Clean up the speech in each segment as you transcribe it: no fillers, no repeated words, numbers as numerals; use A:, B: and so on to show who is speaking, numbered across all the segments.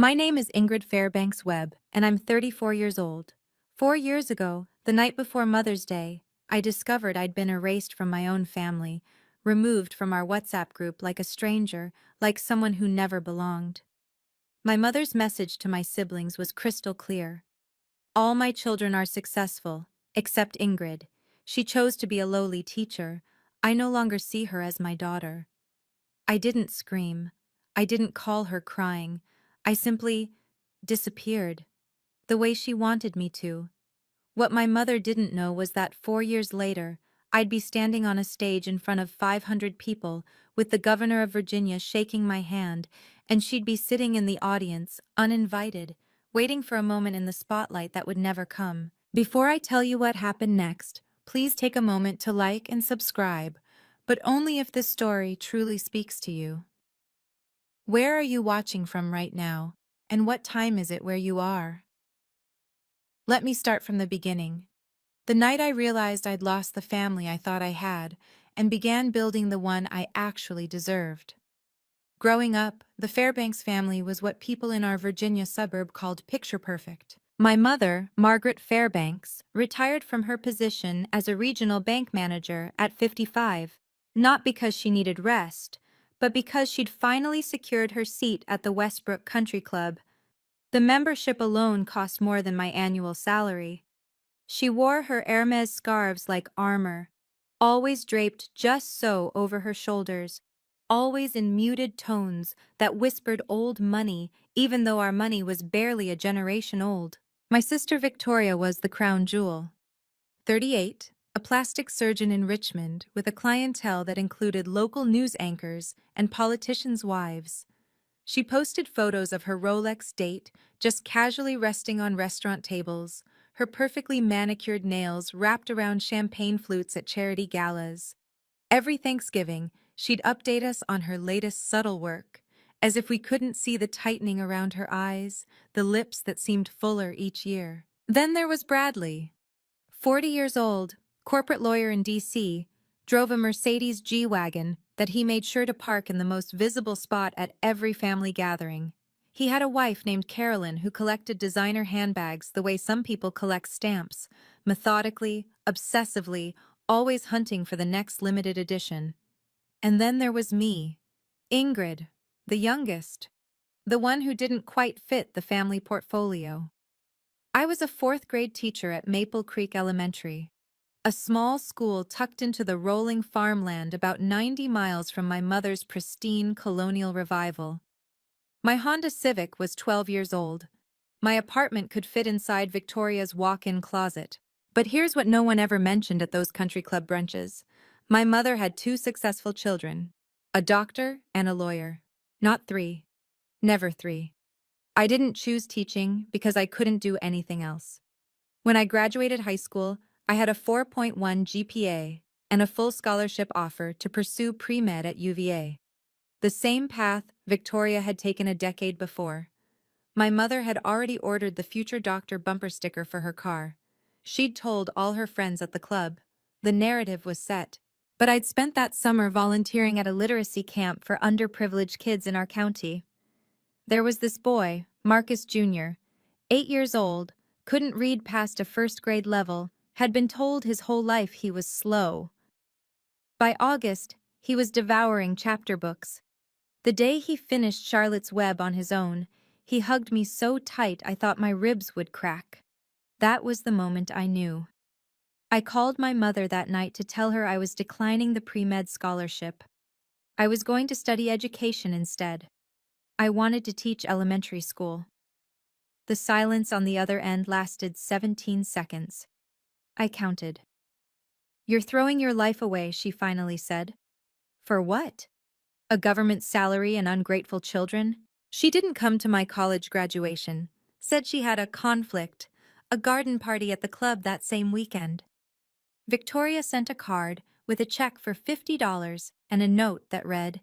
A: My name is Ingrid Fairbanks Webb, and I'm 34 years old. 4 years ago, the night before Mother's Day, I discovered I'd been erased from my own family, removed from our WhatsApp group like a stranger, like someone who never belonged. My mother's message to my siblings was crystal clear. All my children are successful, except Ingrid. She chose to be a lowly teacher. I no longer see her as my daughter. I didn't scream. I didn't call her crying. I simply disappeared, the way she wanted me to. What my mother didn't know was that 4 years later, I'd be standing on a stage in front of 500 people, with the governor of Virginia shaking my hand, and she'd be sitting in the audience, uninvited, waiting for a moment in the spotlight that would never come. Before I tell you what happened next, please take a moment to like and subscribe, but only if this story truly speaks to you. Where are you watching from right now, and what time is it where you are? Let me start from the beginning. The night I realized I'd lost the family I thought I had, and began building the one I actually deserved. Growing up, the Fairbanks family was what people in our Virginia suburb called picture perfect. My mother, Margaret Fairbanks, retired from her position as a regional bank manager at 55, not because she needed rest, but because she'd finally secured her seat at the Westbrook Country Club. The membership alone cost more than my annual salary. She wore her Hermes scarves like armor, always draped just so over her shoulders, always in muted tones that whispered old money, even though our money was barely a generation old. My sister Victoria was the crown jewel. 38, a plastic surgeon in Richmond with a clientele that included local news anchors and politicians' wives. She posted photos of her Rolex date just casually resting on restaurant tables, her perfectly manicured nails wrapped around champagne flutes at charity galas. Every Thanksgiving, she'd update us on her latest subtle work, as if we couldn't see the tightening around her eyes, the lips that seemed fuller each year. Then there was Bradley. 40 years old, corporate lawyer in D.C., drove a Mercedes G-Wagon that he made sure to park in the most visible spot at every family gathering. He had a wife named Carolyn who collected designer handbags the way some people collect stamps, methodically, obsessively, always hunting for the next limited edition. And then there was me, Ingrid, the youngest, the one who didn't quite fit the family portfolio. I was a fourth-grade teacher at Maple Creek Elementary, a small school tucked into the rolling farmland about 90 miles from my mother's pristine colonial revival. My Honda Civic was 12 years old. My apartment could fit inside Victoria's walk-in closet. But here's what no one ever mentioned at those country club brunches. My mother had two successful children, a doctor and a lawyer. Not three. Never three. I didn't choose teaching because I couldn't do anything else. When I graduated high school, I had a 4.1 GPA and a full scholarship offer to pursue pre-med at UVA. The same path Victoria had taken a decade before. My mother had already ordered the future doctor bumper sticker for her car. She'd told all her friends at the club. The narrative was set. But I'd spent that summer volunteering at a literacy camp for underprivileged kids in our county. There was this boy, Marcus Jr., 8 years old, couldn't read past a first-grade level, had been told his whole life he was slow. By August, he was devouring chapter books. The day he finished Charlotte's Web on his own, he hugged me so tight I thought my ribs would crack. That was the moment I knew. I called my mother that night to tell her I was declining the pre-med scholarship. I was going to study education instead. I wanted to teach elementary school. The silence on the other end lasted 17 seconds. I counted. "You're throwing your life away," she finally said. "For what? A government salary and ungrateful children?" She didn't come to my college graduation, said she had a conflict, a garden party at the club that same weekend. Victoria sent a card with a check for $50 and a note that read,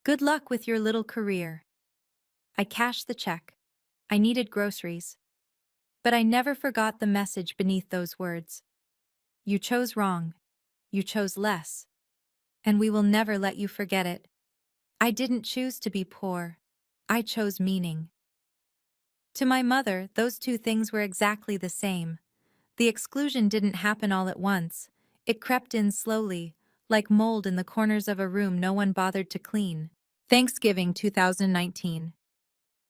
A: "Good luck with your little career." I cashed the check. I needed groceries. But I never forgot the message beneath those words. You chose wrong. You chose less. And we will never let you forget it. I didn't choose to be poor. I chose meaning. To my mother, those two things were exactly the same. The exclusion didn't happen all at once. It crept in slowly, like mold in the corners of a room no one bothered to clean. Thanksgiving 2019.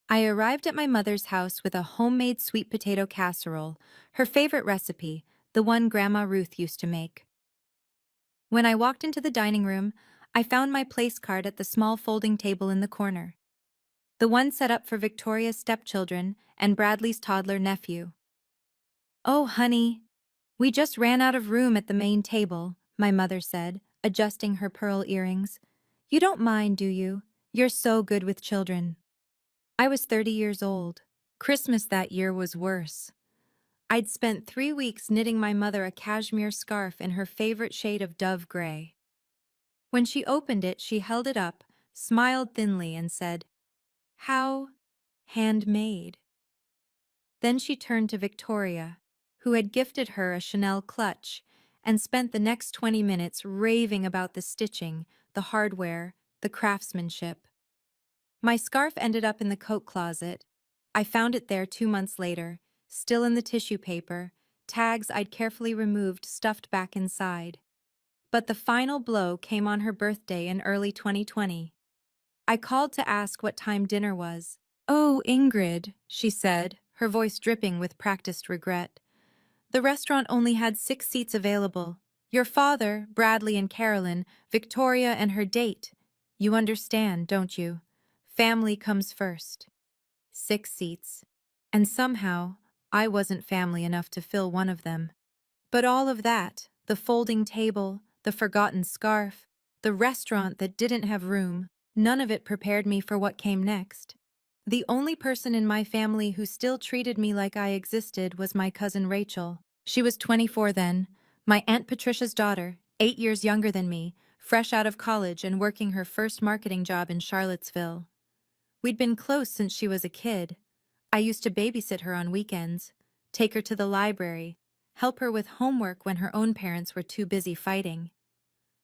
A: I arrived at my mother's house with a homemade sweet potato casserole, her favorite recipe, the one Grandma Ruth used to make. When I walked into the dining room, I found my place card at the small folding table in the corner. The one set up for Victoria's stepchildren and Bradley's toddler nephew. "Oh, honey, we just ran out of room at the main table," my mother said, adjusting her pearl earrings. "You don't mind, do you? You're so good with children." I was 30 years old. Christmas that year was worse. I'd spent 3 weeks knitting my mother a cashmere scarf in her favorite shade of dove gray. When she opened it, she held it up, smiled thinly, and said, "How handmade." Then she turned to Victoria, who had gifted her a Chanel clutch, and spent the next 20 minutes raving about the stitching, the hardware, the craftsmanship. My scarf ended up in the coat closet. I found it there 2 months later, still in the tissue paper, tags I'd carefully removed stuffed back inside. But the final blow came on her birthday in early 2020. I called to ask what time dinner was. "Oh, Ingrid," she said, her voice dripping with practiced regret. "The restaurant only had 6 seats available. Your father, Bradley and Carolyn, Victoria and her date. You understand, don't you? Family comes first." 6 seats. And somehow, I wasn't family enough to fill one of them. But all of that, the folding table, the forgotten scarf, the restaurant that didn't have room, none of it prepared me for what came next. The only person in my family who still treated me like I existed was my cousin Rachel. She was 24 then, my Aunt Patricia's daughter, 8 years younger than me, fresh out of college and working her first marketing job in Charlottesville. We'd been close since she was a kid. I used to babysit her on weekends, take her to the library, help her with homework when her own parents were too busy fighting.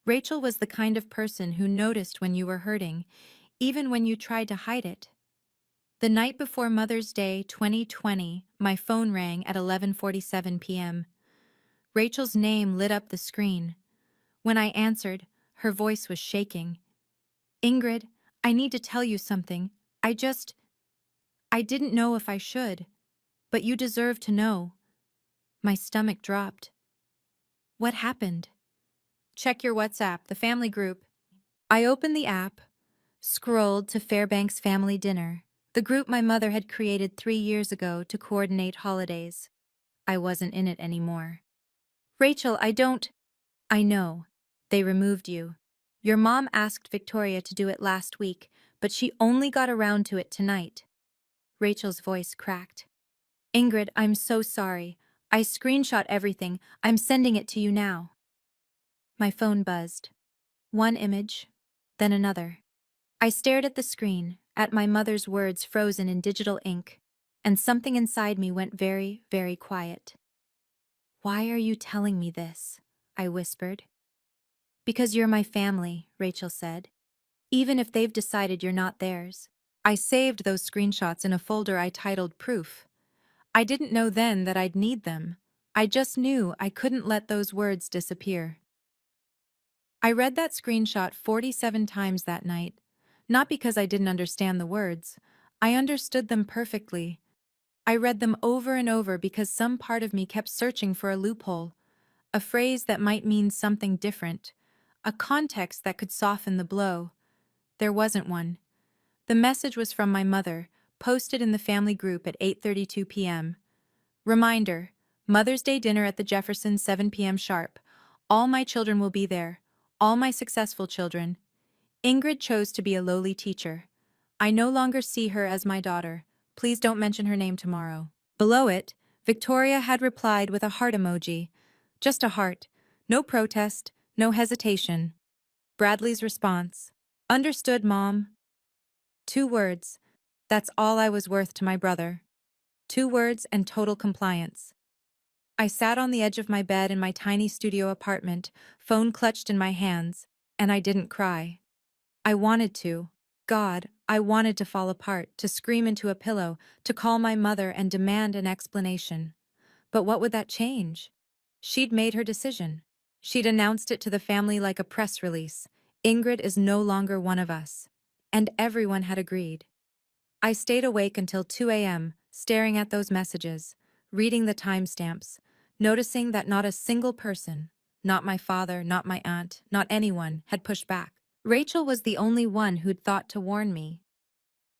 A: Rachel was the kind of person who noticed when you were hurting, even when you tried to hide it. The night before Mother's Day 2020, my phone rang at 11:47 p.m. Rachel's name lit up the screen. When I answered, her voice was shaking. "Ingrid, I need to tell you something. I didn't know if I should, but you deserve to know." My stomach dropped. "What happened?" "Check your WhatsApp, the family group." I opened the app, scrolled to Fairbanks family dinner, the group my mother had created 3 years ago to coordinate holidays. I wasn't in it anymore. "Rachel, I know. They removed you. Your mom asked Victoria to do it last week, but she only got around to it tonight." Rachel's voice cracked. "Ingrid, I'm so sorry. I screenshot everything. I'm sending it to you now." My phone buzzed. One image, then another. I stared at the screen, at my mother's words frozen in digital ink, and something inside me went very, very quiet. "Why are you telling me this?" I whispered. "Because you're my family," Rachel said. "Even if they've decided you're not theirs." I saved those screenshots in a folder I titled Proof. I didn't know then that I'd need them. I just knew I couldn't let those words disappear. I read that screenshot 47 times that night, not because I didn't understand the words. I understood them perfectly. I read them over and over because some part of me kept searching for a loophole, a phrase that might mean something different, a context that could soften the blow. There wasn't one. The message was from my mother, posted in the family group at 8:32 p.m. Reminder, Mother's Day dinner at the Jeffersons 7 p.m. sharp. All my children will be there. All my successful children. Ingrid chose to be a lowly teacher. I no longer see her as my daughter. Please don't mention her name tomorrow. Below it, Victoria had replied with a heart emoji. Just a heart. No protest, no hesitation. Bradley's response. "Understood, Mom." 2 words. That's all I was worth to my brother. 2 words and total compliance. I sat on the edge of my bed in my tiny studio apartment, phone clutched in my hands, and I didn't cry. I wanted to. God, I wanted to fall apart, to scream into a pillow, to call my mother and demand an explanation. But what would that change? She'd made her decision. She'd announced it to the family like a press release. Ingrid is no longer one of us. And everyone had agreed. I stayed awake until 2 a.m., staring at those messages, reading the timestamps, noticing that not a single person, not my father, not my aunt, not anyone, had pushed back. Rachel was the only one who'd thought to warn me.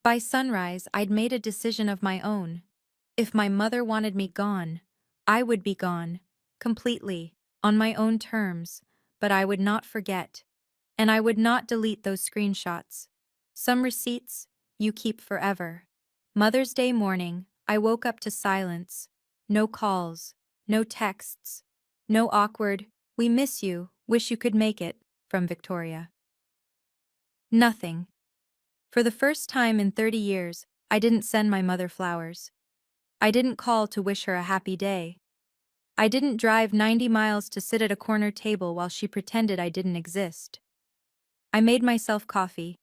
A: By sunrise, I'd made a decision of my own. If my mother wanted me gone, I would be gone, completely, on my own terms, but I would not forget. And I would not delete those screenshots. Some receipts you keep forever. Mother's Day morning, I woke up to silence. No calls, no texts, no awkward, "We miss you, wish you could make it," from Victoria. Nothing. For the first time in 30 years, I didn't send my mother flowers. I didn't call to wish her a happy day. I didn't drive 90 miles to sit at a corner table while she pretended I didn't exist. I made myself coffee.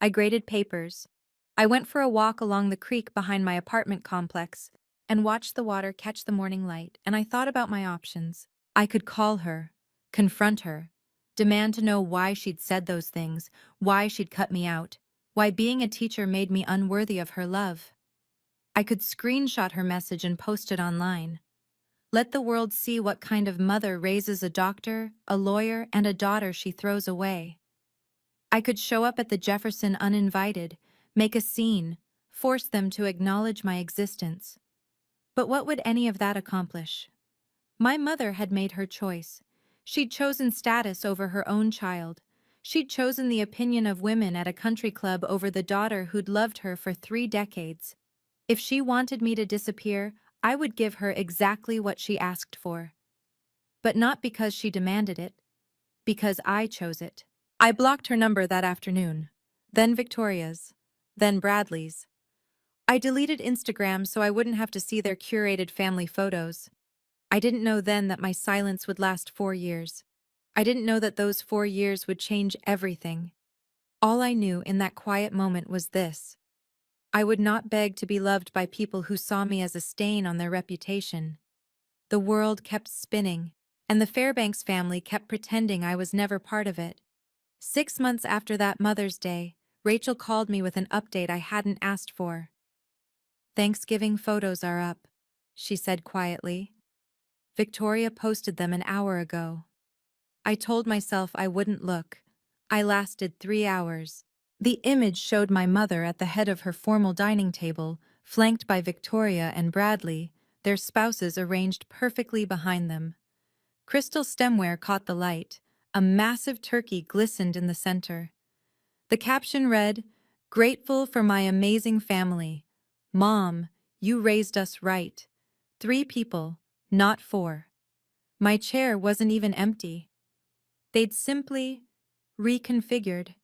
A: I graded papers. I went for a walk along the creek behind my apartment complex and watched the water catch the morning light, and I thought about my options. I could call her, confront her, demand to know why she'd said those things, why she'd cut me out, why being a teacher made me unworthy of her love. I could screenshot her message and post it online. Let the world see what kind of mother raises a doctor, a lawyer, and a daughter she throws away. I could show up at the Jefferson uninvited, make a scene, force them to acknowledge my existence. But what would any of that accomplish? My mother had made her choice. She'd chosen status over her own child. She'd chosen the opinion of women at a country club over the daughter who'd loved her for 3 decades. If she wanted me to disappear, I would give her exactly what she asked for. But not because she demanded it, because I chose it. I blocked her number that afternoon, then Victoria's, then Bradley's. I deleted Instagram so I wouldn't have to see their curated family photos. I didn't know then that my silence would last 4 years. I didn't know that those 4 years would change everything. All I knew in that quiet moment was this: I would not beg to be loved by people who saw me as a stain on their reputation. The world kept spinning, and the Fairbanks family kept pretending I was never part of it. 6 months after that Mother's Day, Rachel called me with an update I hadn't asked for. "Thanksgiving photos are up," she said quietly. "Victoria posted them an hour ago." I told myself I wouldn't look. I lasted 3 hours. The image showed my mother at the head of her formal dining table, flanked by Victoria and Bradley, their spouses arranged perfectly behind them. Crystal stemware caught the light. A massive turkey glistened in the center. The caption read, "Grateful for my amazing family. Mom, you raised us right. 3 people, not 4. My chair wasn't even empty. They'd simply reconfigured,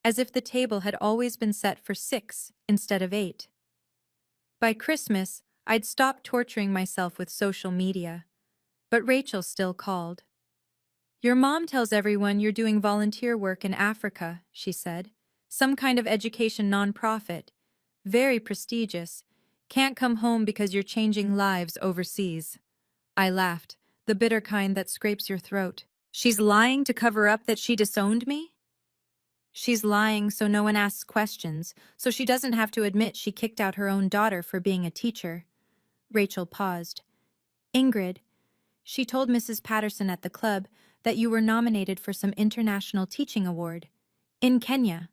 A: as if the table had always been set for 6 instead of 8. By Christmas, I'd stopped torturing myself with social media. But Rachel still called. "Your mom tells everyone you're doing volunteer work in Africa," she said. "Some kind of education nonprofit. Very prestigious. Can't come home because you're changing lives overseas." I laughed, the bitter kind that scrapes your throat. She's lying to cover up that she disowned me? She's lying so no one asks questions, so she doesn't have to admit she kicked out her own daughter for being a teacher. Rachel paused. "Ingrid, she told Mrs. Patterson at the club that you were nominated for some international teaching award. In Kenya."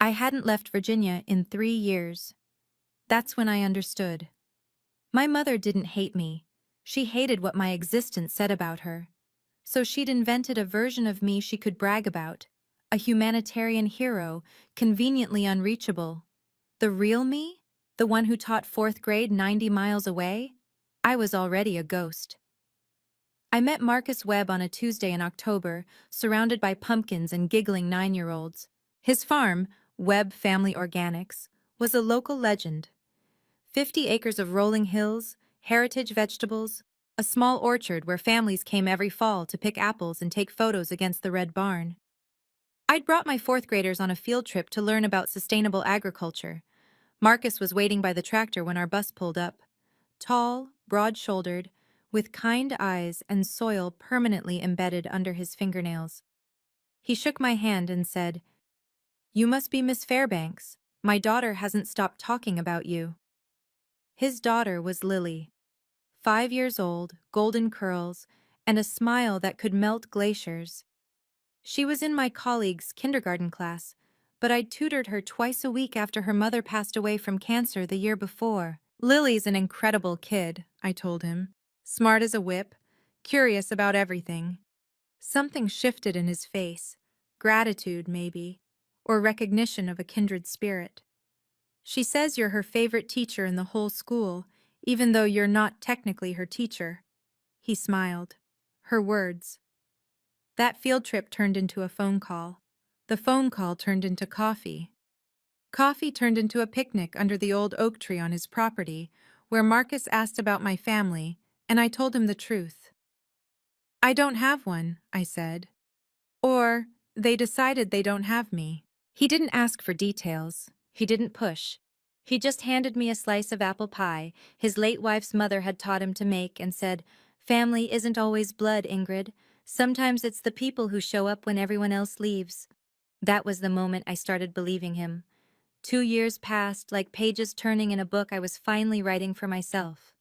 A: I hadn't left Virginia in 3 years. That's when I understood. My mother didn't hate me. She hated what my existence said about her. So she'd invented a version of me she could brag about. A humanitarian hero, conveniently unreachable. The real me? The one who taught 4th grade 90 miles away? I was already a ghost. I met Marcus Webb on a Tuesday in October, surrounded by pumpkins and giggling 9-year-olds. His farm, Webb Family Organics, was a local legend. 50 acres of rolling hills, heritage vegetables, a small orchard where families came every fall to pick apples and take photos against the red barn. I'd brought my fourth graders on a field trip to learn about sustainable agriculture. Marcus was waiting by the tractor when our bus pulled up. Tall, broad-shouldered, with kind eyes and soil permanently embedded under his fingernails. He shook my hand and said, "You must be Miss Fairbanks. My daughter hasn't stopped talking about you." His daughter was Lily. 5 years old, golden curls, and a smile that could melt glaciers. She was in my colleague's kindergarten class, but I'd tutored her twice a week after her mother passed away from cancer the year before. "Lily's an incredible kid," I told him. "Smart as a whip, curious about everything." Something shifted in his face. Gratitude, maybe, or recognition of a kindred spirit. "She says you're her favorite teacher in the whole school, even though you're not technically her teacher." He smiled. Her words. That field trip turned into a phone call. The phone call turned into coffee. Coffee turned into a picnic under the old oak tree on his property, where Marcus asked about my family, and I told him the truth. "I don't have one," I said. Or, "They decided they don't have me." He didn't ask for details. He didn't push. He just handed me a slice of apple pie his late wife's mother had taught him to make and said, "Family isn't always blood, Ingrid. Sometimes it's the people who show up when everyone else leaves." That was the moment I started believing him. 2 years passed like pages turning in a book I was finally writing for myself.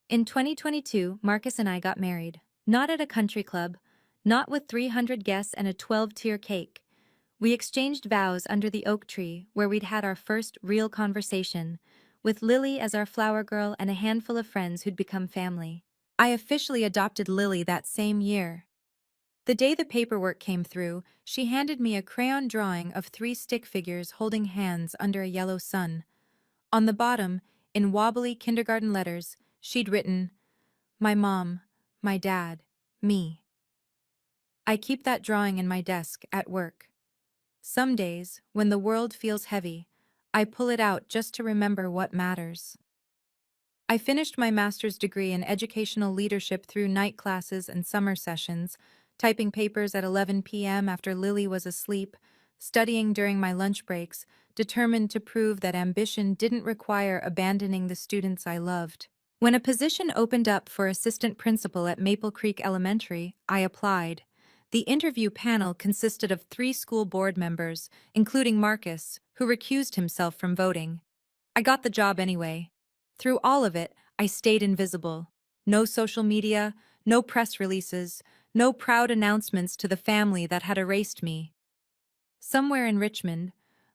A: In 2022, Marcus and I got married. Not at a country club, not with 300 guests and a 12-tier cake. We exchanged vows under the oak tree where we'd had our first real conversation, with Lily as our flower girl and a handful of friends who'd become family. I officially adopted Lily that same year. The day the paperwork came through, she handed me a crayon drawing of 3 stick figures holding hands under a yellow sun. On the bottom, in wobbly kindergarten letters, she'd written, "My mom, my dad, me." I keep that drawing in my desk at work. Some days, when the world feels heavy, I pull it out just to remember what matters. I finished my master's degree in educational leadership through night classes and summer sessions, typing papers at 11 p.m. after Lily was asleep, studying during my lunch breaks, determined to prove that ambition didn't require abandoning the students I loved. When a position opened up for assistant principal at Maple Creek Elementary, I applied. The interview panel consisted of 3 school board members, including Marcus, who recused himself from voting. I got the job anyway. Through all of it, I stayed invisible. No social media, no press releases, no proud announcements to the family that had erased me. Somewhere in Richmond,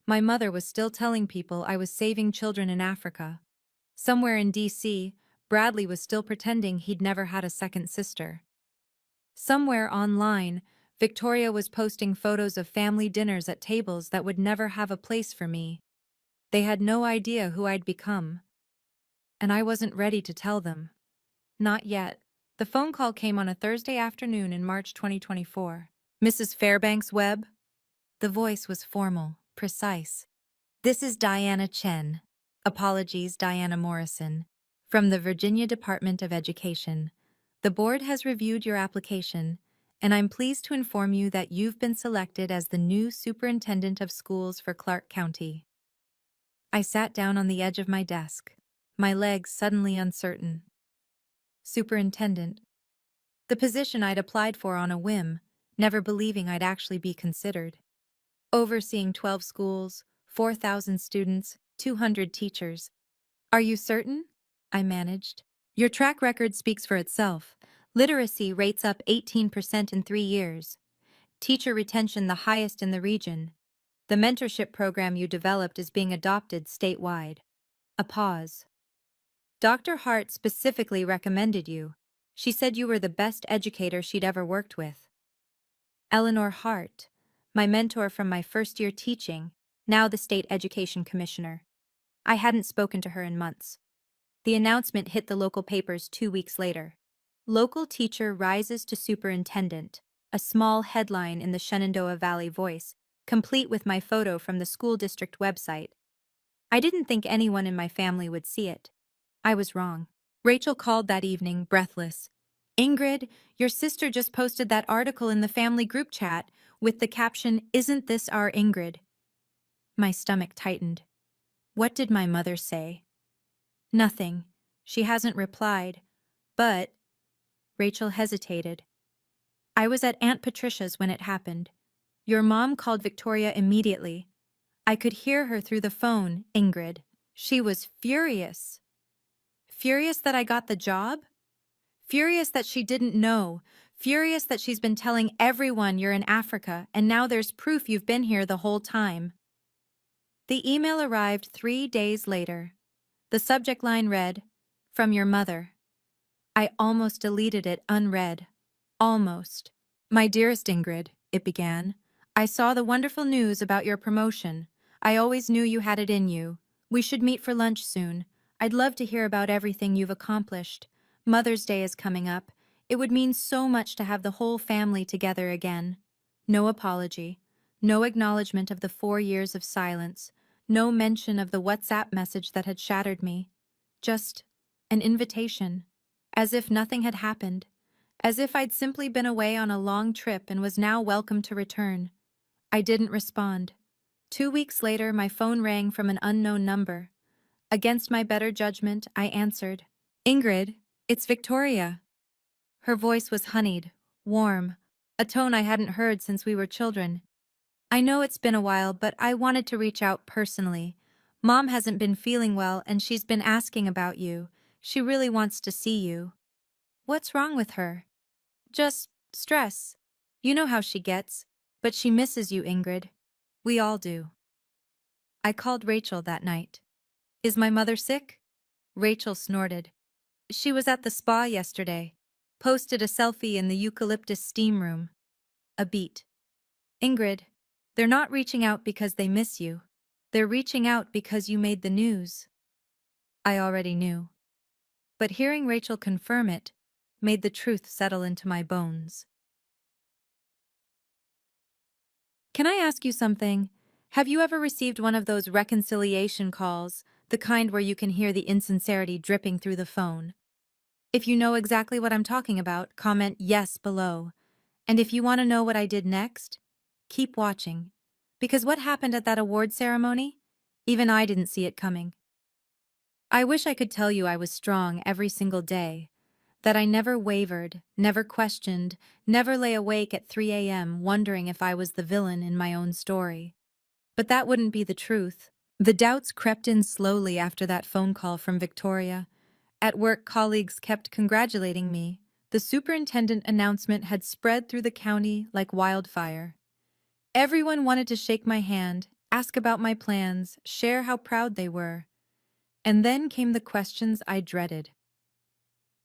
A: my mother was still telling people I was saving children in Africa. Somewhere in D.C., Bradley was still pretending he'd never had a second sister. Somewhere online, Victoria was posting photos of family dinners at tables that would never have a place for me. They had no idea who I'd become. And I wasn't ready to tell them. Not yet. The phone call came on a Thursday afternoon in March 2024. "Mrs. Fairbanks Webb?" The voice was formal, precise. "This is Diana Chen. Apologies, Diana Morrison. From the Virginia Department of Education. The board has reviewed your application, and I'm pleased to inform you that you've been selected as the new superintendent of schools for Clark County." I sat down on the edge of my desk, my legs suddenly uncertain. Superintendent. The position I'd applied for on a whim, never believing I'd actually be considered. Overseeing 12 schools, 4,000 students, 200 teachers. "Are you certain?" I managed. "Your track record speaks for itself. Literacy rates up 18% in 3 years. Teacher retention the highest in the region. The mentorship program you developed is being adopted statewide." A pause. "Dr. Hart specifically recommended you. She said you were the best educator she'd ever worked with." Eleanor Hart, my mentor from my first year teaching, now the state education commissioner. I hadn't spoken to her in months. The announcement hit the local papers 2 weeks later. "Local teacher rises to superintendent," a small headline in the Shenandoah Valley Voice, complete with my photo from the school district website. I didn't think anyone in my family would see it. I was wrong. Rachel called that evening, breathless. Ingrid, your sister just posted that article in the family group chat with the caption, "Isn't this our Ingrid?" My stomach tightened. What did my mother say? Nothing. She hasn't replied. But, Rachel hesitated. I was at Aunt Patricia's when it happened. Your mom called Victoria immediately. I could hear her through the phone, Ingrid. She was furious. Furious that I got the job? Furious that she didn't know. Furious that she's been telling everyone you're in Africa and now there's proof you've been here the whole time. The email arrived 3 days later. The subject line read, "From your mother." I almost deleted it unread. Almost. My dearest Ingrid, it began. I saw the wonderful news about your promotion. I always knew you had it in you. We should meet for lunch soon. I'd love to hear about everything you've accomplished. Mother's Day is coming up. It would mean so much to have the whole family together again. No apology. No acknowledgement of the 4 years of silence. No mention of the WhatsApp message that had shattered me. Just an invitation. As if nothing had happened. As if I'd simply been away on a long trip and was now welcome to return. I didn't respond. 2 weeks later, my phone rang from an unknown number. Against my better judgment, I answered. Ingrid, it's Victoria. Her voice was honeyed, warm, a tone I hadn't heard since we were children. I know it's been a while, but I wanted to reach out personally. Mom hasn't been feeling well and she's been asking about you. She really wants to see you. What's wrong with her? Just stress. You know how she gets, but she misses you, Ingrid. We all do. I called Rachel that night. Is my mother sick? Rachel snorted. She was at the spa yesterday. Posted a selfie in the eucalyptus steam room. A beat. Ingrid, they're not reaching out because they miss you. They're reaching out because you made the news. I already knew. But hearing Rachel confirm it made the truth settle into my bones. Can I ask you something? Have you ever received one of those reconciliation calls, the kind where you can hear the insincerity dripping through the phone? If you know exactly what I'm talking about, comment yes below. And if you want to know what I did next, keep watching. Because what happened at that award ceremony? Even I didn't see it coming. I wish I could tell you I was strong every single day, that I never wavered, never questioned, never lay awake at 3 a.m. wondering if I was the villain in my own story. But that wouldn't be the truth. The doubts crept in slowly after that phone call from Victoria. At work, colleagues kept congratulating me. The superintendent announcement had spread through the county like wildfire. Everyone wanted to shake my hand, ask about my plans, share how proud they were. And then came the questions I dreaded.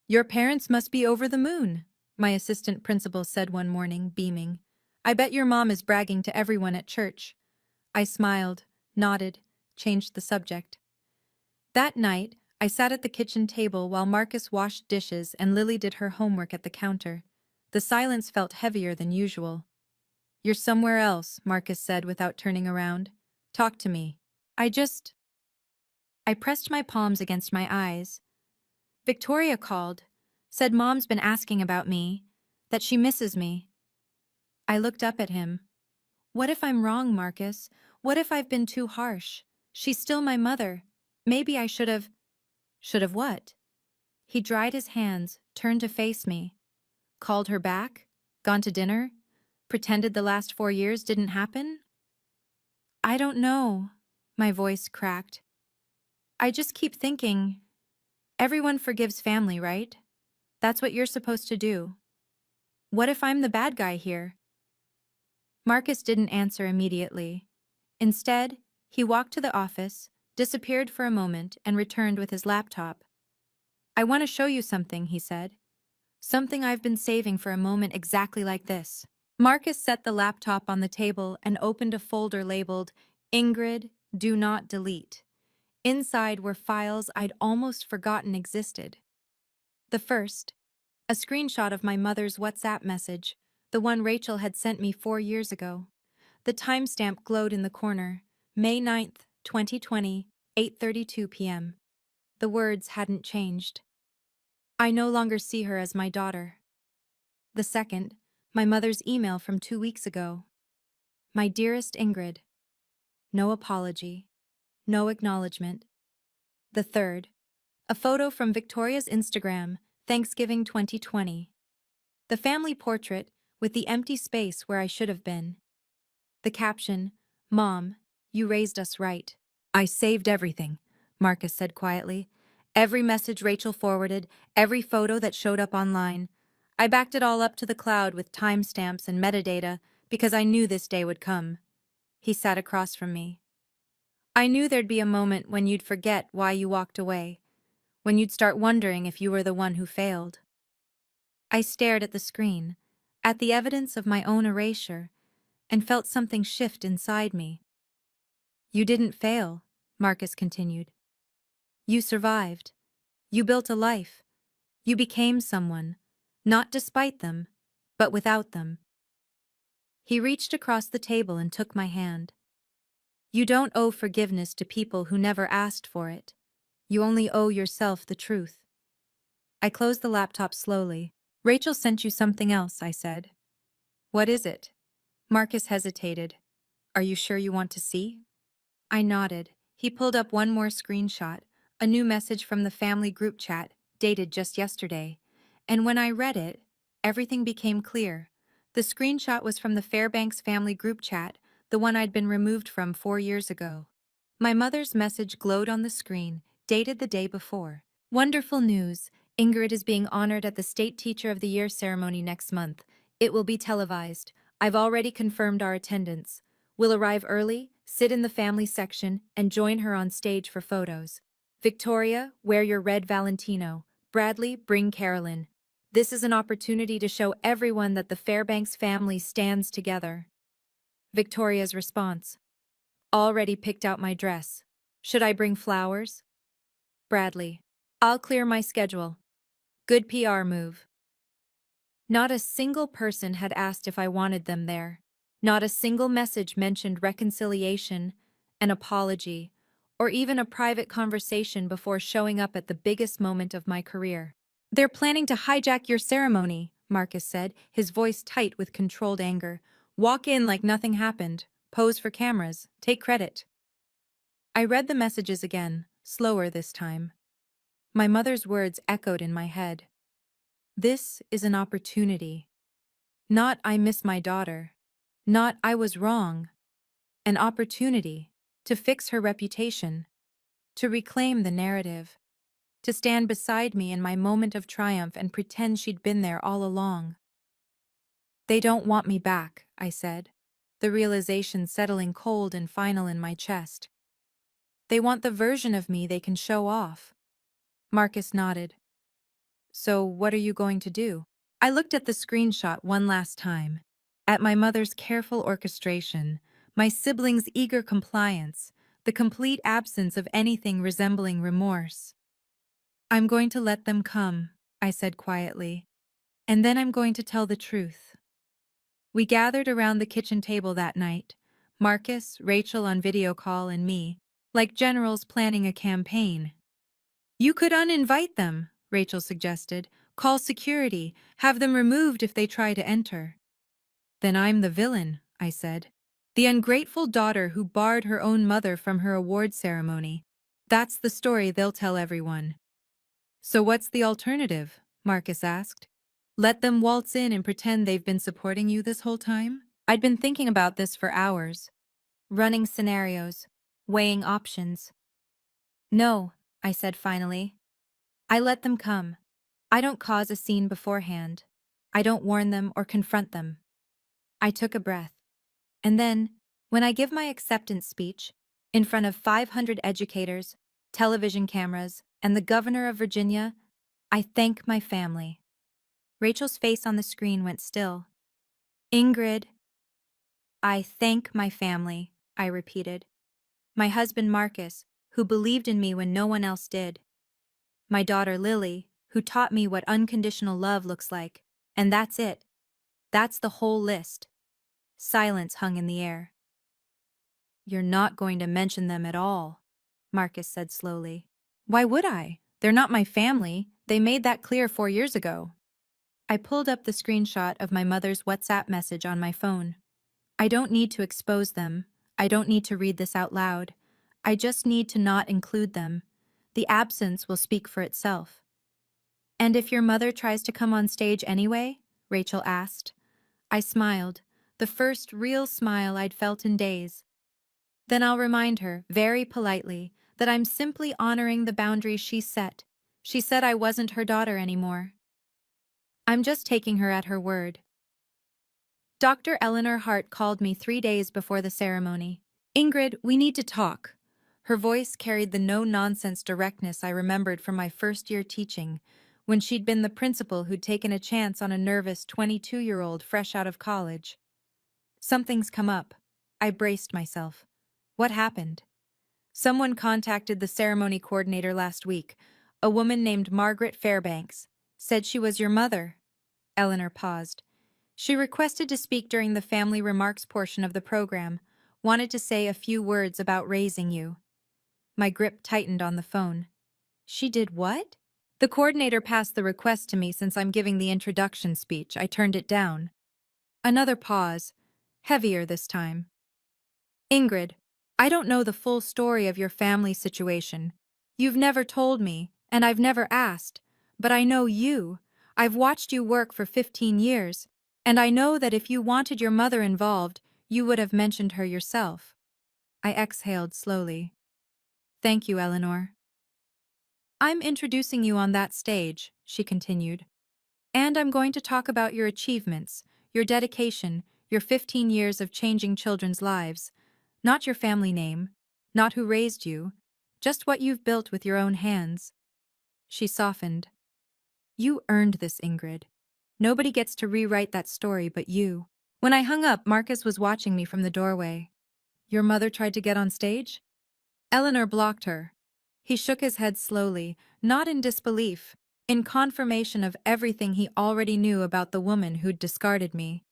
A: Your parents must be over the moon, my assistant principal said one morning, beaming. I bet your mom is bragging to everyone at church. I smiled, nodded, changed the subject. That night, I sat at the kitchen table while Marcus washed dishes and Lily did her homework at the counter. The silence felt heavier than usual. You're somewhere else, Marcus said without turning around. Talk to me. I pressed my palms against my eyes. Victoria called, said Mom's been asking about me, that she misses me. I looked up at him. What if I'm wrong, Marcus? What if I've been too harsh? She's still my mother. Maybe I should have... Should have what? He dried his hands, turned to face me. Called her back? Gone to dinner? Pretended the last 4 years didn't happen? I don't know. My voice cracked. I just keep thinking, everyone forgives family, right? That's what you're supposed to do. What if I'm the bad guy here? Marcus didn't answer immediately. Instead, he walked to the office, disappeared for a moment, and returned with his laptop. I want to show you something, he said. Something I've been saving for a moment exactly like this. Marcus set the laptop on the table and opened a folder labeled, Ingrid, do not delete. Inside were files I'd almost forgotten existed. The first, a screenshot of my mother's WhatsApp message, the one Rachel had sent me 4 years ago. The timestamp glowed in the corner, May 9th, 2020, 8:32 p.m. The words hadn't changed. I no longer see her as my daughter. The second, my mother's email from 2 weeks ago. My dearest Ingrid. No apology. No acknowledgement. The third, a photo from Victoria's Instagram, Thanksgiving 2020. The family portrait with the empty space where I should have been. The caption, "Mom, you raised us right." "I saved everything," Marcus said quietly. "Every message Rachel forwarded, every photo that showed up online. I backed it all up to the cloud with timestamps and metadata because I knew this day would come." He sat across from me. "I knew there'd be a moment when you'd forget why you walked away, when you'd start wondering if you were the one who failed." I stared at the screen, at the evidence of my own erasure, and felt something shift inside me. "You didn't fail," Marcus continued. "You survived. You built a life. You became someone, not despite them, but without them." He reached across the table and took my hand. "You don't owe forgiveness to people who never asked for it. You only owe yourself the truth." I closed the laptop slowly. "Rachel sent you something else," I said. "What is it?" Marcus hesitated. "Are you sure you want to see?" I nodded. He pulled up one more screenshot, a new message from the family group chat, dated just yesterday. And when I read it, everything became clear. The screenshot was from the Fairbanks family group chat, the one I'd been removed from 4 years ago. My mother's message glowed on the screen, dated the day before. "Wonderful news. Ingrid is being honored at the State Teacher of the Year ceremony next month. It will be televised. I've already confirmed our attendance. We'll arrive early, sit in the family section, and join her on stage for photos. Victoria, wear your red Valentino. Bradley, bring Carolyn. This is an opportunity to show everyone that the Fairbanks family stands together." Victoria's response: "Already picked out my dress. Should I bring flowers?" Bradley: "I'll clear my schedule. Good PR move." Not a single person had asked if I wanted them there. Not a single message mentioned reconciliation, an apology, or even a private conversation before showing up at the biggest moment of my career. "They're planning to hijack your ceremony," Marcus said, his voice tight with controlled anger. "Walk in like nothing happened. Pose for cameras. Take credit." I read the messages again, slower this time. My mother's words echoed in my head. This is an opportunity. Not "I miss my daughter." Not "I was wrong." An opportunity to fix her reputation, to reclaim the narrative, to stand beside me in my moment of triumph and pretend she'd been there all along. "They don't want me back," I said, the realization settling cold and final in my chest. "They want the version of me they can show off." Marcus nodded. "So what are you going to do?" I looked at the screenshot one last time, at my mother's careful orchestration, my siblings' eager compliance, the complete absence of anything resembling remorse. "I'm going to let them come," I said quietly, "and then I'm going to tell the truth." We gathered around the kitchen table that night, Marcus, Rachel on video call, and me, like generals planning a campaign. "You could uninvite them," Rachel suggested. "Call security, have them removed if they try to enter." "Then I'm the villain," I said. "The ungrateful daughter who barred her own mother from her award ceremony. That's the story they'll tell everyone." "So what's the alternative?" Marcus asked. "Let them waltz in and pretend they've been supporting you this whole time?" I'd been thinking about this for hours, running scenarios, weighing options. "No," I said finally. "I let them come. I don't cause a scene beforehand. I don't warn them or confront them." I took a breath. "And then, when I give my acceptance speech, in front of 500 educators, television cameras, and the governor of Virginia, I thank my family." Rachel's face on the screen went still. "Ingrid." "I thank my family," I repeated. "My husband Marcus, who believed in me when no one else did. My daughter Lily, who taught me what unconditional love looks like. And that's it. That's the whole list." Silence hung in the air. "You're not going to mention them at all," Marcus said slowly. "Why would I? They're not my family. They made that clear 4 years ago. I pulled up the screenshot of my mother's WhatsApp message on my phone. I don't need to expose them. I don't need to read this out loud. I just need to not include them. The absence will speak for itself. And if your mother tries to come on stage anyway? Rachel asked. I smiled, the first real smile I'd felt in days. Then I'll remind her, very politely, that I'm simply honoring the boundaries she set. She said I wasn't her daughter anymore. I'm just taking her at her word. Dr. Eleanor Hart called me 3 days before the ceremony. Ingrid, we need to talk. Her voice carried the no-nonsense directness I remembered from my first year teaching, when she'd been the principal who'd taken a chance on a nervous 22-year-old fresh out of college. Something's come up. I braced myself. What happened? Someone contacted the ceremony coordinator last week, a woman named Margaret Fairbanks. Said she was your mother. Eleanor paused. She requested to speak during the family remarks portion of the program, wanted to say a few words about raising you. My grip tightened on the phone. She did what? The coordinator passed the request to me since I'm giving the introduction speech. I turned it down. Another pause, heavier this time. Ingrid, I don't know the full story of your family situation. You've never told me, and I've never asked, but I know you. I've watched you work for 15 years, and I know that if you wanted your mother involved, you would have mentioned her yourself. I exhaled slowly. Thank you, Eleanor. I'm introducing you on that stage, she continued. And I'm going to talk about your achievements, your dedication, your 15 years of changing children's lives. Not your family name, not who raised you, just what you've built with your own hands. She softened. You earned this, Ingrid. Nobody gets to rewrite that story but you. When I hung up, Marcus was watching me from the doorway. Your mother tried to get on stage? Eleanor blocked her. He shook his head slowly, not in disbelief, in confirmation of everything he already knew about the woman who'd discarded me.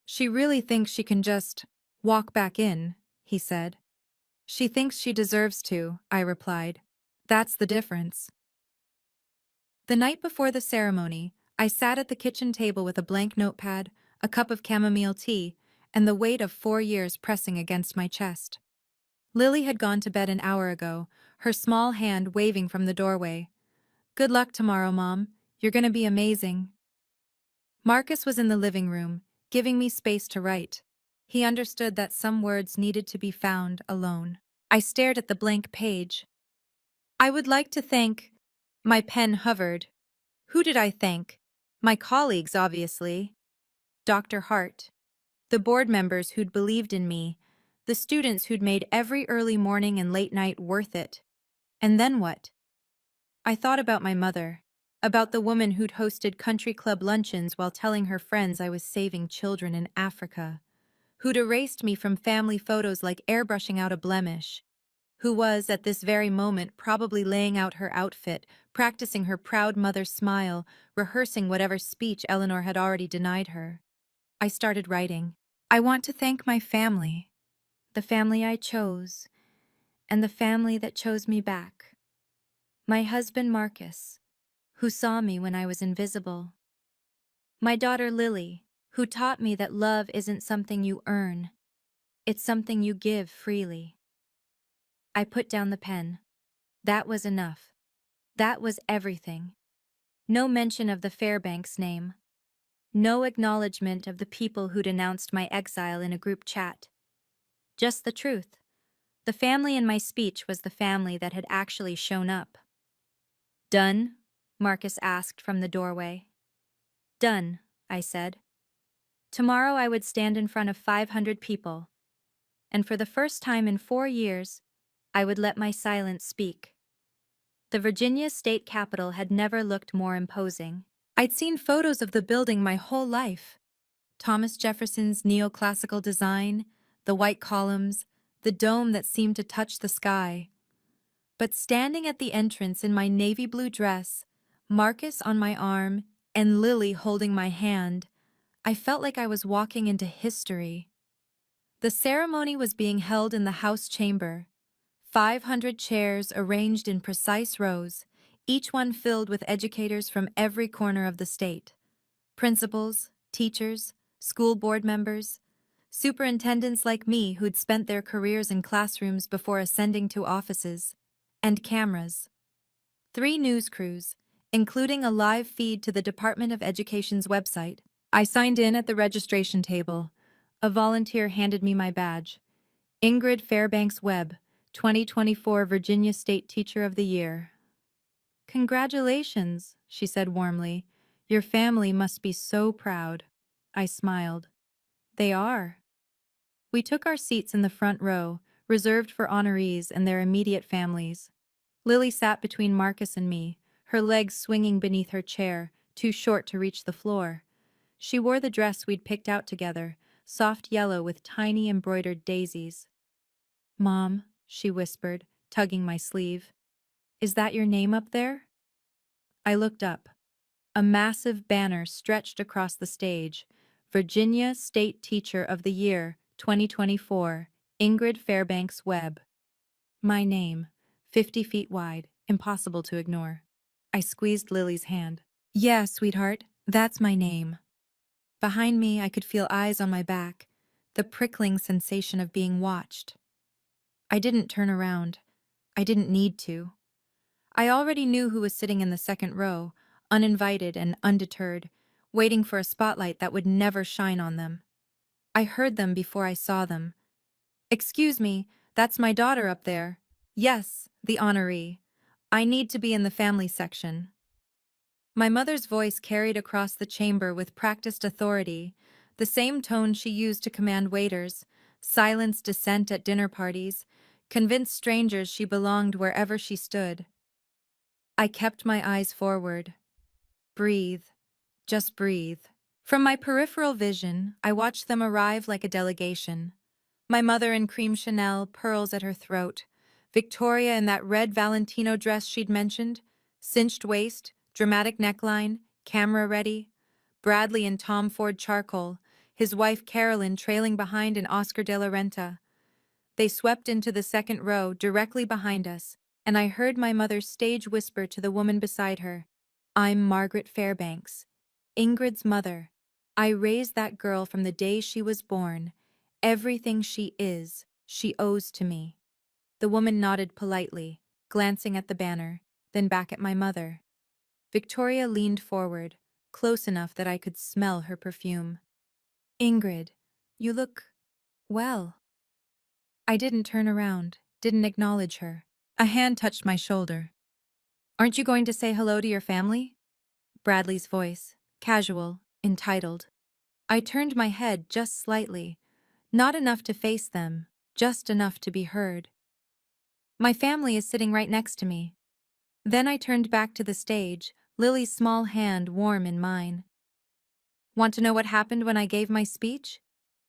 A: She really thinks she can just walk back in, he said. She thinks she deserves to, I replied. That's the difference. The night before the ceremony, I sat at the kitchen table with a blank notepad, a cup of chamomile tea, and the weight of 4 years pressing against my chest. Lily had gone to bed an hour ago, her small hand waving from the doorway. Good luck tomorrow, Mom. You're gonna be amazing. Marcus was in the living room, giving me space to write. He understood that some words needed to be found alone. I stared at the blank page. I would like to thank... My pen hovered. Who did I thank? My colleagues, obviously. Dr. Hart. The board members who'd believed in me. The students who'd made every early morning and late night worth it. And then what? I thought about my mother. About the woman who'd hosted country club luncheons while telling her friends I was saving children in Africa. Who'd erased me from family photos like airbrushing out a blemish. Who was, at this very moment, probably laying out her outfit, practicing her proud mother's smile, rehearsing whatever speech Eleanor had already denied her. I started writing. I want to thank my family. The family I chose, and the family that chose me back. My husband Marcus, who saw me when I was invisible. My daughter Lily, who taught me that love isn't something you earn. It's something you give freely. I put down the pen. That was enough. That was everything. No mention of the Fairbanks name. No acknowledgement of the people who'd announced my exile in a group chat. Just the truth. The family in my speech was the family that had actually shown up. Done? Marcus asked from the doorway. Done, I said. Tomorrow I would stand in front of 500 people. And for the first time in 4 years, I would let my silence speak. The Virginia state capitol had never looked more imposing. I'd seen photos of the building my whole life. Thomas Jefferson's neoclassical design, the white columns, the dome that seemed to touch the sky. But standing at the entrance in my navy blue dress, Marcus on my arm, and Lily holding my hand, I felt like I was walking into history. The ceremony was being held in the House chamber. 500 chairs arranged in precise rows, each one filled with educators from every corner of the state. Principals, teachers, school board members, superintendents like me who'd spent their careers in classrooms before ascending to offices, and cameras. 3 news crews, including a live feed to the Department of Education's website. I signed in at the registration table. A volunteer handed me my badge. Ingrid Fairbanks Webb, 2024 Virginia State Teacher of the Year. Congratulations, she said warmly. Your family must be so proud. I smiled. They are. We took our seats in the front row, reserved for honorees and their immediate families. Lily sat between Marcus and me, her legs swinging beneath her chair, too short to reach the floor. She wore the dress we'd picked out together, soft yellow with tiny embroidered daisies. Mom, she whispered, tugging my sleeve. Is that your name up there? I looked up. A massive banner stretched across the stage. Virginia State Teacher of the Year, 2024, Ingrid Fairbanks Webb. My name, 50 feet wide, impossible to ignore. I squeezed Lily's hand. Yeah, sweetheart, that's my name. Behind me, I could feel eyes on my back, the prickling sensation of being watched. I didn't turn around. I didn't need to. I already knew who was sitting in the second row, uninvited and undeterred, waiting for a spotlight that would never shine on them. I heard them before I saw them. Excuse me, that's my daughter up there. Yes, the honoree. I need to be in the family section. My mother's voice carried across the chamber with practiced authority, the same tone she used to command waiters, silence dissent at dinner parties, convince strangers she belonged wherever she stood. I kept my eyes forward. Breathe. Just breathe. From my peripheral vision, I watched them arrive like a delegation. My mother in cream Chanel, pearls at her throat. Victoria in that red Valentino dress she'd mentioned, cinched waist, dramatic neckline, camera ready. Bradley in Tom Ford charcoal, his wife Carolyn trailing behind in Oscar de la Renta. They swept into the second row, directly behind us, and I heard my mother's stage whisper to the woman beside her, I'm Margaret Fairbanks, Ingrid's mother. I raised that girl from the day she was born. Everything she is, she owes to me. The woman nodded politely, glancing at the banner, then back at my mother. Victoria leaned forward, close enough that I could smell her perfume. Ingrid, you look well. I didn't turn around, didn't acknowledge her. A hand touched my shoulder. Aren't you going to say hello to your family? Bradley's voice, casual, entitled. I turned my head just slightly, not enough to face them, just enough to be heard. My family is sitting right next to me. Then I turned back to the stage, Lily's small hand warm in mine. Want to know what happened when I gave my speech?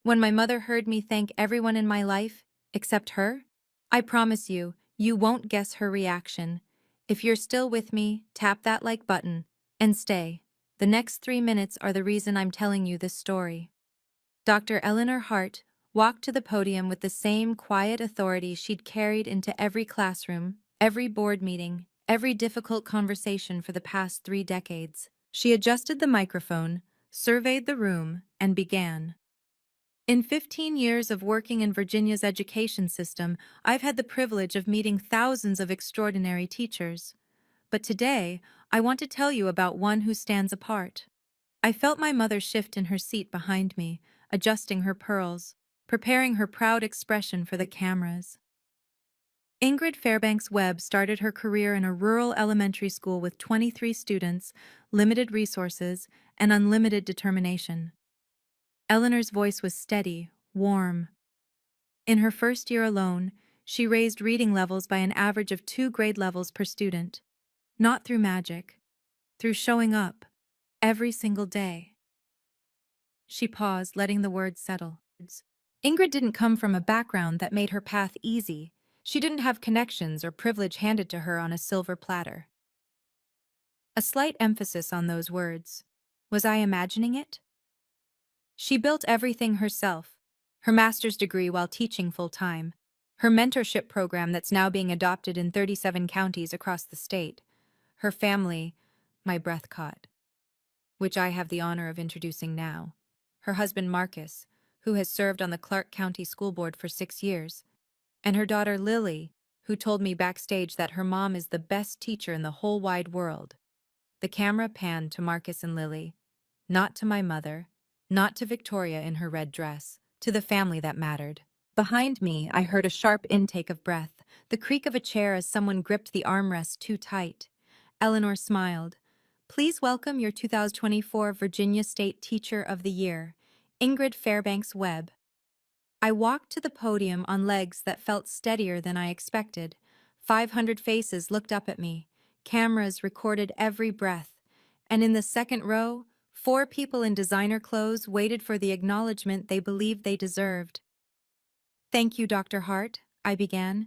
A: When my mother heard me thank everyone in my life, except her? I promise you, you won't guess her reaction. If you're still with me, tap that like button, and stay. The next 3 minutes are the reason I'm telling you this story. Dr. Eleanor Hart walked to the podium with the same quiet authority she'd carried into every classroom, every board meeting, every difficult conversation for the past 3 decades. She adjusted the microphone, surveyed the room, and began. In 15 years of working in Virginia's education system, I've had the privilege of meeting thousands of extraordinary teachers. But today, I want to tell you about one who stands apart. I felt my mother shift in her seat behind me, adjusting her pearls, preparing her proud expression for the cameras. Ingrid Fairbanks Webb started her career in a rural elementary school with 23 students, limited resources, and unlimited determination. Eleanor's voice was steady, warm. In her first year alone, she raised reading levels by an average of 2 grade levels per student. Not through magic, through showing up, every single day. She paused, letting the words settle. Ingrid didn't come from a background that made her path easy. She didn't have connections or privilege handed to her on a silver platter. A slight emphasis on those words. Was I imagining it? She built everything herself. Her master's degree while teaching full-time. Her mentorship program that's now being adopted in 37 counties across the state. Her family, my breath caught, which I have the honor of introducing now. Her husband Marcus, who has served on the Clark County School Board for 6 years, and her daughter Lily, who told me backstage that her mom is the best teacher in the whole wide world. The camera panned to Marcus and Lily, not to my mother, not to Victoria in her red dress, to the family that mattered. Behind me, I heard a sharp intake of breath, the creak of a chair as someone gripped the armrest too tight. Eleanor smiled. Please welcome your 2024 Virginia State Teacher of the Year, Ingrid Fairbanks Webb. I walked to the podium on legs that felt steadier than I expected. 500 faces looked up at me. Cameras recorded every breath. And in the second row, 4 people in designer clothes waited for the acknowledgement they believed they deserved. Thank you, Dr. Hart, I began.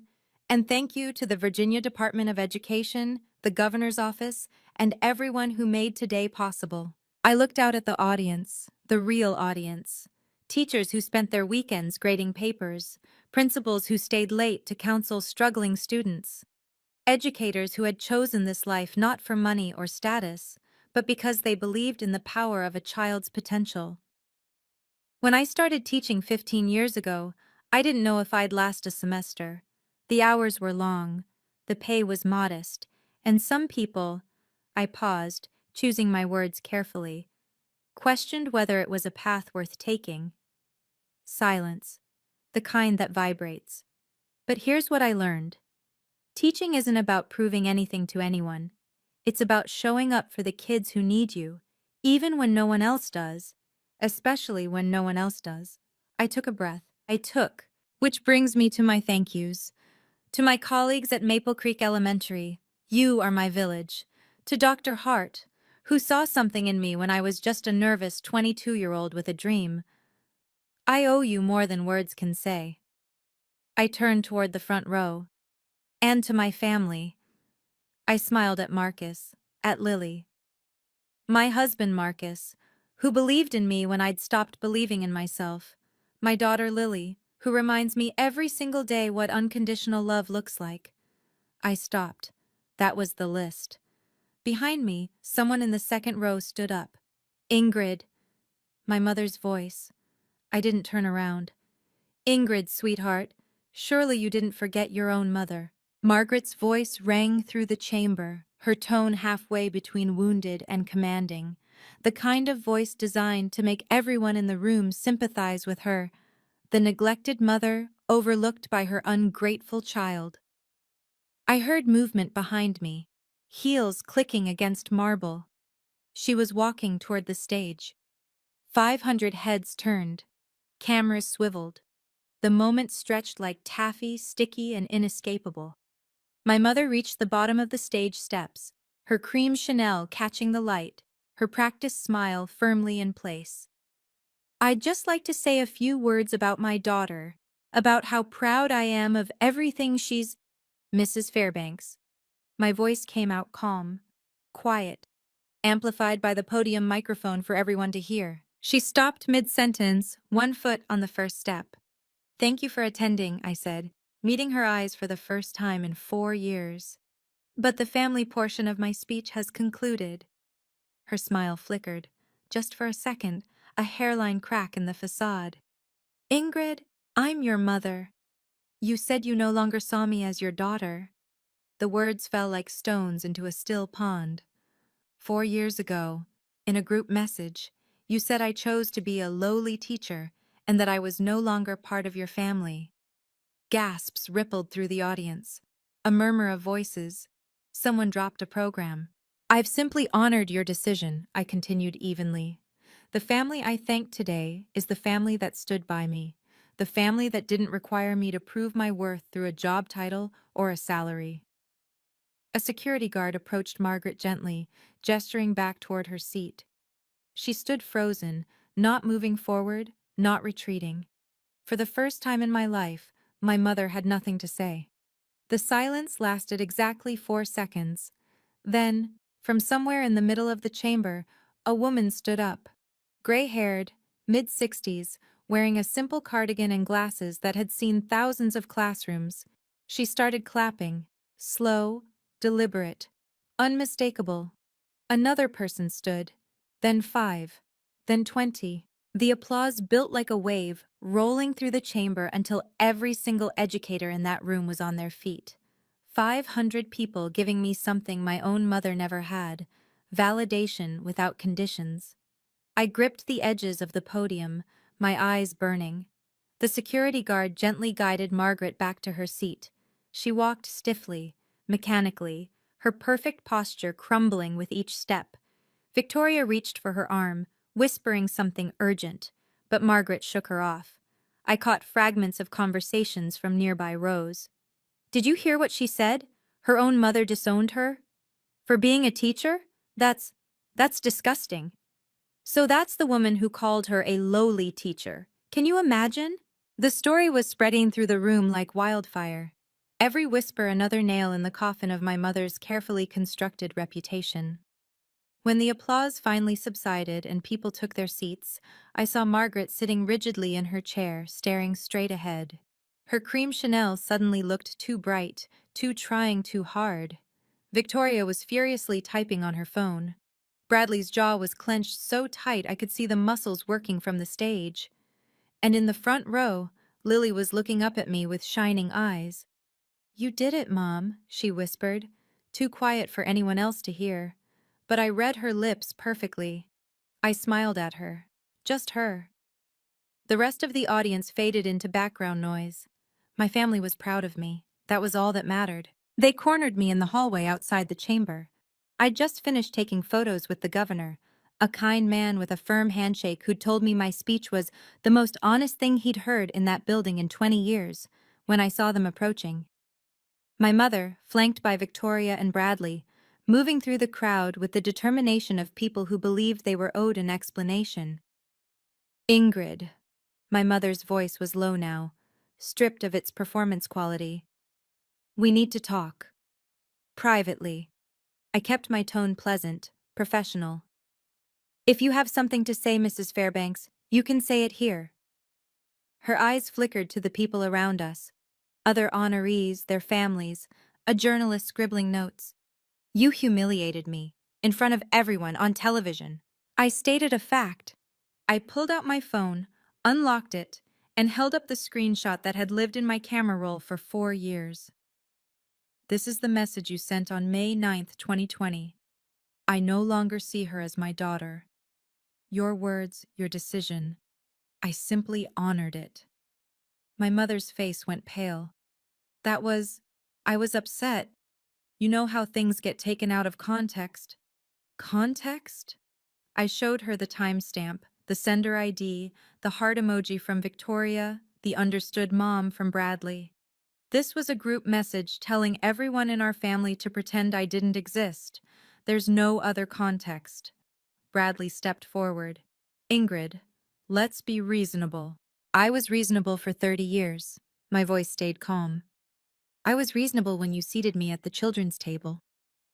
A: And thank you to the Virginia Department of Education, the Governor's Office, and everyone who made today possible. I looked out at the audience, the real audience. Teachers who spent their weekends grading papers, principals who stayed late to counsel struggling students, educators who had chosen this life not for money or status, but because they believed in the power of a child's potential. When I started teaching 15 years ago, I didn't know if I'd last a semester. The hours were long, the pay was modest, and some people, I paused, choosing my words carefully, questioned whether it was a path worth taking. Silence, the kind that vibrates. But here's what I learned. Teaching isn't about proving anything to anyone. It's about showing up for the kids who need you, even when no one else does, especially when no one else does. I took a breath. Which brings me to my thank yous. To my colleagues at Maple Creek Elementary, you are my village. To Dr. Hart, who saw something in me when I was just a nervous 22-year-old with a dream. I owe you more than words can say. I turned toward the front row. And to my family. I smiled at Marcus, at Lily. My husband Marcus, who believed in me when I'd stopped believing in myself. My daughter Lily, who reminds me every single day what unconditional love looks like. I stopped. That was the list. Behind me, someone in the second row stood up. Ingrid. My mother's voice. I didn't turn around. Ingrid, sweetheart, surely you didn't forget your own mother. Margaret's voice rang through the chamber, her tone halfway between wounded and commanding, the kind of voice designed to make everyone in the room sympathize with her, the neglected mother overlooked by her ungrateful child. I heard movement behind me, heels clicking against marble. She was walking toward the stage. 500 heads turned, cameras swiveled. The moment stretched like taffy, sticky and inescapable. My mother reached the bottom of the stage steps, her cream Chanel catching the light, her practiced smile firmly in place. I'd just like to say a few words about my daughter, about how proud I am of everything she's... Mrs. Fairbanks. My voice came out calm, quiet, amplified by the podium microphone for everyone to hear. She stopped mid-sentence, one foot on the first step. Thank you for attending, I said, meeting her eyes for the first time in 4 years. But the family portion of my speech has concluded. Her smile flickered. Just for a second, a hairline crack in the facade. Ingrid, I'm your mother. You said you no longer saw me as your daughter. The words fell like stones into a still pond. 4 years ago, in a group message, you said I chose to be a lowly teacher and that I was no longer part of your family. Gasps rippled through the audience. A murmur of voices. Someone dropped a program. I've simply honored your decision, I continued evenly. The family I thank today is the family that stood by me, the family that didn't require me to prove my worth through a job title or a salary. A security guard approached Margaret gently, gesturing back toward her seat. She stood frozen, not moving forward, not retreating. For the first time in my life, my mother had nothing to say. The silence lasted exactly 4 seconds. Then, from somewhere in the middle of the chamber, a woman stood up. Gray-haired, mid-60s, wearing a simple cardigan and glasses that had seen thousands of classrooms. She started clapping, slow, deliberate, Unmistakable. Another person stood. Then 5. Then 20. The applause built like a wave, rolling through the chamber until every single educator in that room was on their feet. 500 people giving me something my own mother never had. Validation without conditions. I gripped the edges of the podium, my eyes burning. The security guard gently guided Margaret back to her seat. She walked stiffly, mechanically, her perfect posture crumbling with each step. Victoria reached for her arm, whispering something urgent, but Margaret shook her off. I caught fragments of conversations from nearby rows. Did you hear what she said? Her own mother disowned her? For being a teacher? That's disgusting. So that's the woman who called her a lowly teacher. Can you imagine? The story was spreading through the room like wildfire. Every whisper another nail in the coffin of my mother's carefully constructed reputation. When the applause finally subsided and people took their seats, I saw Margaret sitting rigidly in her chair, staring straight ahead. Her cream Chanel suddenly looked too bright, too trying too hard. Victoria was furiously typing on her phone. Bradley's jaw was clenched so tight I could see the muscles working from the stage. And in the front row, Lily was looking up at me with shining eyes. "You did it, Mom," she whispered, too quiet for anyone else to hear. But I read her lips perfectly. I smiled at her. Just her. The rest of the audience faded into background noise. My family was proud of me. That was all that mattered. They cornered me in the hallway outside the chamber. I'd just finished taking photos with the governor, a kind man with a firm handshake who'd told me my speech was the most honest thing he'd heard in that building in 20 years, when I saw them approaching. My mother, flanked by Victoria and Bradley, moving through the crowd with the determination of people who believed they were owed an explanation. "Ingrid." My mother's voice was low now, stripped of its performance quality. "We need to talk. Privately." I kept my tone pleasant, professional. "If you have something to say, Mrs. Fairbanks, you can say it here." Her eyes flickered to the people around us. Other honorees, their families, a journalist scribbling notes. "You humiliated me, in front of everyone, on television." I stated a fact. I pulled out my phone, unlocked it, and held up the screenshot that had lived in my camera roll for 4 years. "This is the message you sent on May 9th, 2020. I no longer see her as my daughter. Your words, your decision. I simply honored it." My mother's face went pale. I was upset. You know how things get taken out of context. Context? I showed her the timestamp, the sender ID, the heart emoji from Victoria, the understood mom from Bradley. This was a group message telling everyone in our family to pretend I didn't exist. There's no other context. Bradley stepped forward. "Ingrid, let's be reasonable." I was reasonable for 30 years. My voice stayed calm. I was reasonable when you seated me at the children's table.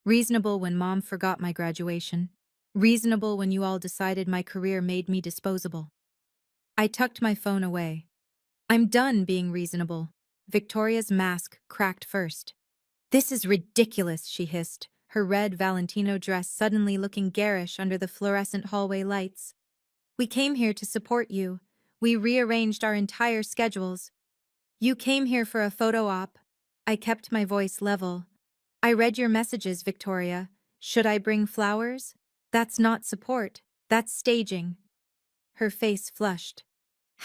A: Reasonable when Mom forgot my graduation. Reasonable when you all decided my career made me disposable. I tucked my phone away. "I'm done being reasonable." Victoria's mask cracked first. "This is ridiculous," she hissed, her red Valentino dress suddenly looking garish under the fluorescent hallway lights. "We came here to support you. We rearranged our entire schedules. You came here for a photo op." I kept my voice level. "I read your messages, Victoria. Should I bring flowers? That's not support. That's staging." Her face flushed.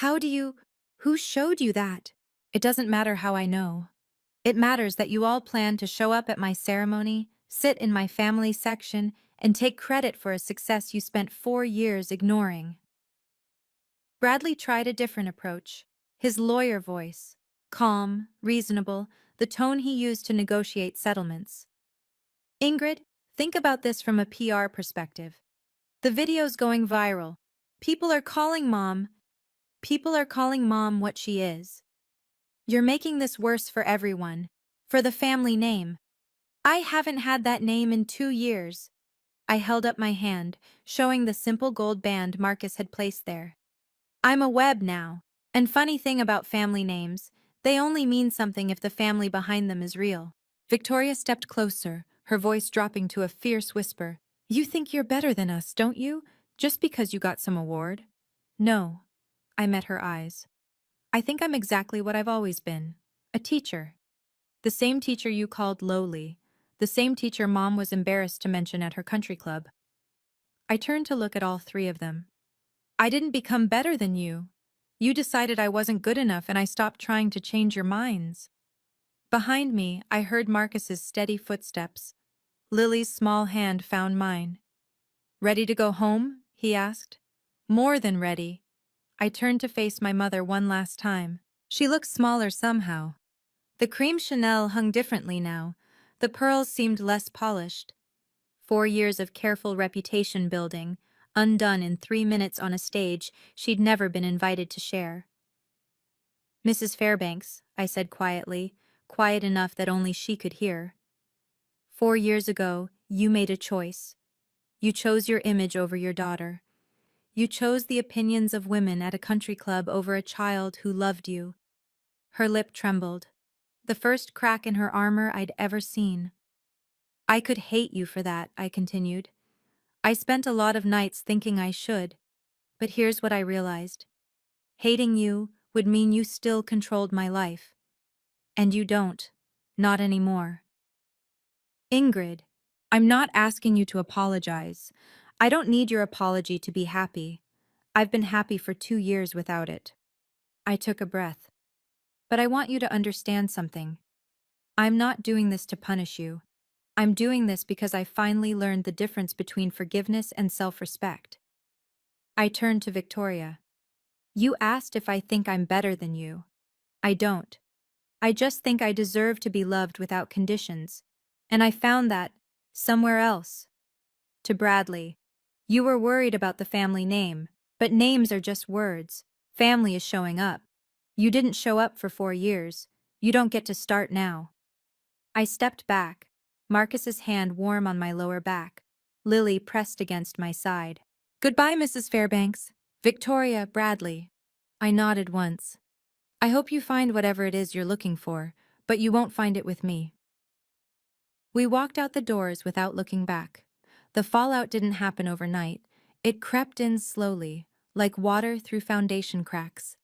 A: Who showed you that?" "It doesn't matter how I know. It matters that you all plan to show up at my ceremony, sit in my family section, and take credit for a success you spent 4 years ignoring." Bradley tried a different approach. His lawyer voice. Calm, reasonable, the tone he used to negotiate settlements. "Ingrid, think about this from a PR perspective. The video's going viral. People are calling Mom what she is. You're making this worse for everyone, for the family name. I haven't had that name in 2 years." I held up my hand, showing the simple gold band Marcus had placed there. "I'm a Webb now. And funny thing about family names, they only mean something if the family behind them is real." Victoria stepped closer, her voice dropping to a fierce whisper. You think you're better than us, don't you? Just because you got some award? No. I met her eyes. I think I'm exactly what I've always been. A teacher. The same teacher you called lowly. The same teacher Mom was embarrassed to mention at her country club. I turned to look at all three of them. I didn't become better than you. You decided I wasn't good enough and I stopped trying to change your minds. Behind me, I heard Marcus's steady footsteps. Lily's small hand found mine. Ready to go home? He asked. More than ready. I turned to face my mother one last time. She looked smaller somehow. The cream Chanel hung differently now. The pearls seemed less polished. 4 years of careful reputation building, undone in 3 minutes on a stage she'd never been invited to share. Mrs. Fairbanks, I said quietly, quiet enough that only she could hear. 4 years ago, you made a choice. You chose your image over your daughter. You chose the opinions of women at a country club over a child who loved you. Her lip trembled. The first crack in her armor I'd ever seen. I could hate you for that, I continued. I spent a lot of nights thinking I should, but here's what I realized. Hating you would mean you still controlled my life. And you don't. Not anymore. Ingrid, I'm not asking you to apologize. I don't need your apology to be happy. I've been happy for 2 years without it. I took a breath. But I want you to understand something. I'm not doing this to punish you. I'm doing this because I finally learned the difference between forgiveness and self-respect. I turned to Victoria. You asked if I think I'm better than you. I don't. I just think I deserve to be loved without conditions. And I found that somewhere else. To Bradley. You were worried about the family name, but names are just words. Family is showing up. You didn't show up for 4 years. You don't get to start now. I stepped back, Marcus's hand warm on my lower back, Lily pressed against my side. Goodbye, Mrs. Fairbanks. Victoria, Bradley. I nodded once. I hope you find whatever it is you're looking for, but you won't find it with me. We walked out the doors without looking back. The fallout didn't happen overnight. It crept in slowly, like water through foundation cracks.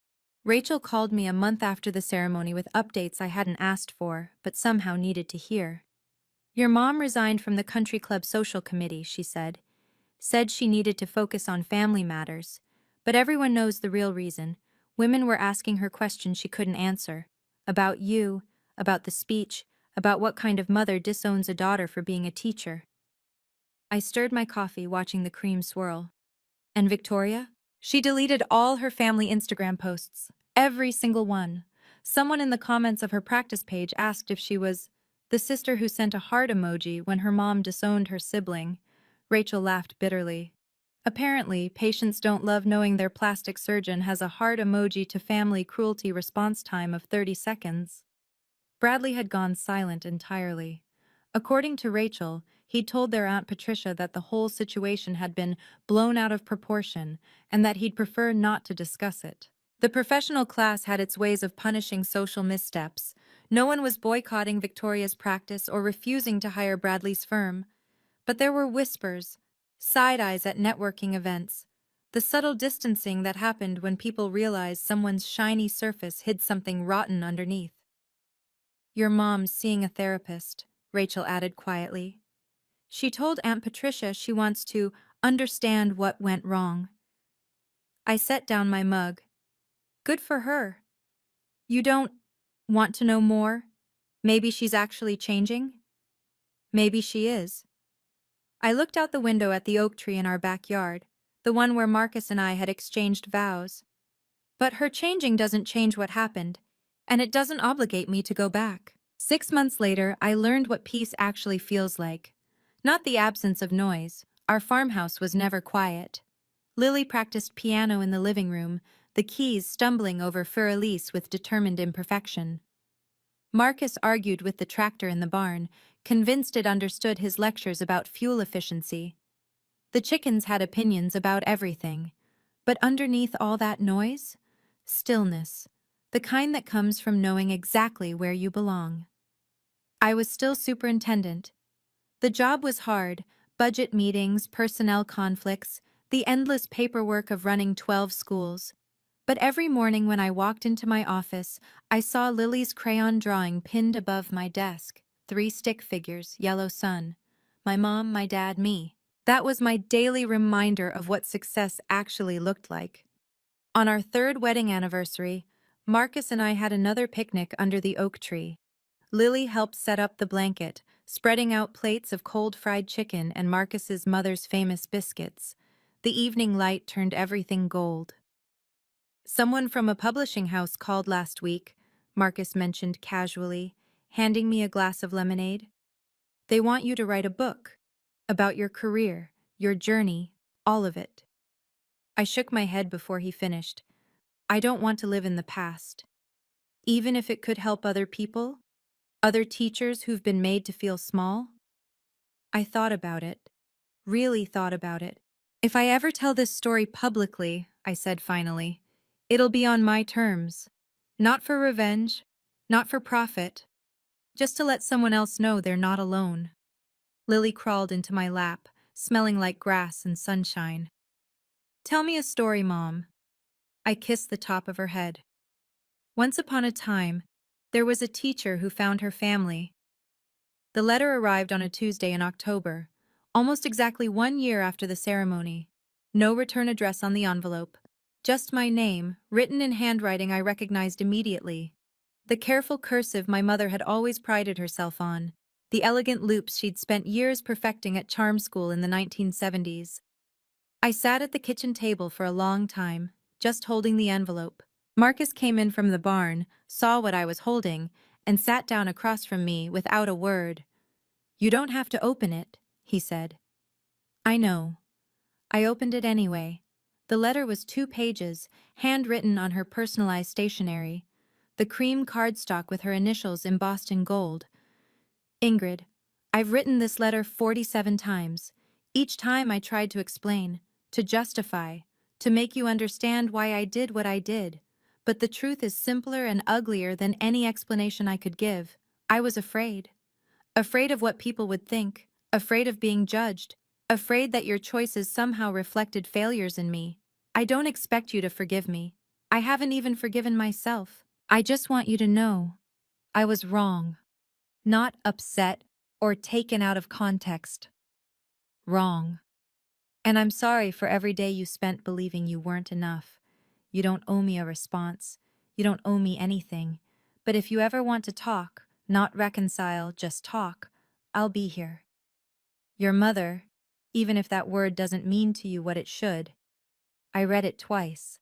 A: Rachel called me a month after the ceremony with updates I hadn't asked for, but somehow needed to hear. Your mom resigned from the country club social committee, she said. Said she needed to focus on family matters. But everyone knows the real reason. Women were asking her questions she couldn't answer. About you, about the speech, about what kind of mother disowns a daughter for being a teacher. I stirred my coffee, watching the cream swirl. And Victoria? She deleted all her family Instagram posts. Every single one. Someone in the comments of her practice page asked if she was the sister who sent a heart emoji when her mom disowned her sibling. Rachel laughed bitterly. Apparently, patients don't love knowing their plastic surgeon has a heart emoji to family cruelty response time of 30 seconds. Bradley had gone silent entirely. According to Rachel, he'd told their Aunt Patricia that the whole situation had been blown out of proportion and that he'd prefer not to discuss it. The professional class had its ways of punishing social missteps. No one was boycotting Victoria's practice or refusing to hire Bradley's firm. But there were whispers, side-eyes at networking events, the subtle distancing that happened when people realized someone's shiny surface hid something rotten underneath. Your mom's seeing a therapist, Rachel added quietly. She told Aunt Patricia she wants to understand what went wrong. I set down my mug. Good for her. You don't want to know more? Maybe she's actually changing? Maybe she is. I looked out the window at the oak tree in our backyard, the one where Marcus and I had exchanged vows. But her changing doesn't change what happened, and it doesn't obligate me to go back. 6 months later, I learned what peace actually feels like. Not the absence of noise. Our farmhouse was never quiet. Lily practiced piano in the living room, the keys stumbling over Fur-Elise with determined imperfection. Marcus argued with the tractor in the barn, convinced it understood his lectures about fuel efficiency. The chickens had opinions about everything. But underneath all that noise, stillness, the kind that comes from knowing exactly where you belong. I was still superintendent. The job was hard: budget meetings, personnel conflicts, the endless paperwork of running 12 schools. But every morning when I walked into my office, I saw Lily's crayon drawing pinned above my desk. 3 stick figures, yellow sun. My mom, my dad, me. That was my daily reminder of what success actually looked like. On our 3rd wedding anniversary, Marcus and I had another picnic under the oak tree. Lily helped set up the blanket, spreading out plates of cold fried chicken and Marcus's mother's famous biscuits. The evening light turned everything gold. "Someone from a publishing house called last week," Marcus mentioned casually, handing me a glass of lemonade. "They want you to write a book. About your career, your journey, all of it." I shook my head before he finished. "I don't want to live in the past. Even if it could help other people, other teachers who've been made to feel small." I thought about it, really thought about it. "If I ever tell this story publicly," I said finally, "it'll be on my terms. Not for revenge, not for profit, just to let someone else know they're not alone." Lily crawled into my lap, smelling like grass and sunshine. "Tell me a story, Mom." I kissed the top of her head. "Once upon a time, there was a teacher who found her family." The letter arrived on a Tuesday in October, almost exactly 1 year after the ceremony. No return address on the envelope. Just my name, written in handwriting I recognized immediately. The careful cursive my mother had always prided herself on. The elegant loops she'd spent years perfecting at charm school in the 1970s. I sat at the kitchen table for a long time, just holding the envelope. Marcus came in from the barn, saw what I was holding, and sat down across from me without a word. "You don't have to open it," he said. "I know." I opened it anyway. The letter was 2 pages, handwritten on her personalized stationery. The cream cardstock with her initials embossed in gold. "Ingrid, I've written this letter 47 times. Each time I tried to explain, to justify, to make you understand why I did what I did. But the truth is simpler and uglier than any explanation I could give. I was afraid. Afraid of what people would think, afraid of being judged, afraid that your choices somehow reflected failures in me. I don't expect you to forgive me. I haven't even forgiven myself. I just want you to know I was wrong. Not upset or taken out of context. Wrong. And I'm sorry for every day you spent believing you weren't enough. You don't owe me a response. You don't owe me anything. But if you ever want to talk, not reconcile, just talk, I'll be here. Your mother, even if that word doesn't mean to you what it should." I read it twice.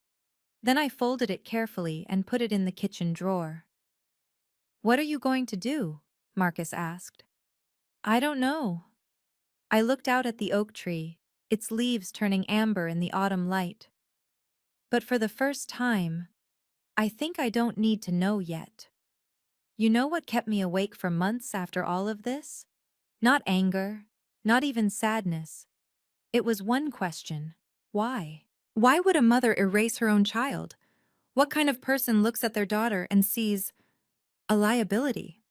A: Then I folded it carefully and put it in the kitchen drawer. "What are you going to do?" Marcus asked. "I don't know." I looked out at the oak tree, its leaves turning amber in the autumn light. But for the first time, I think I don't need to know yet. You know what kept me awake for months after all of this? Not anger, not even sadness. It was one question: why? Why would a mother erase her own child? What kind of person looks at their daughter and sees a liability?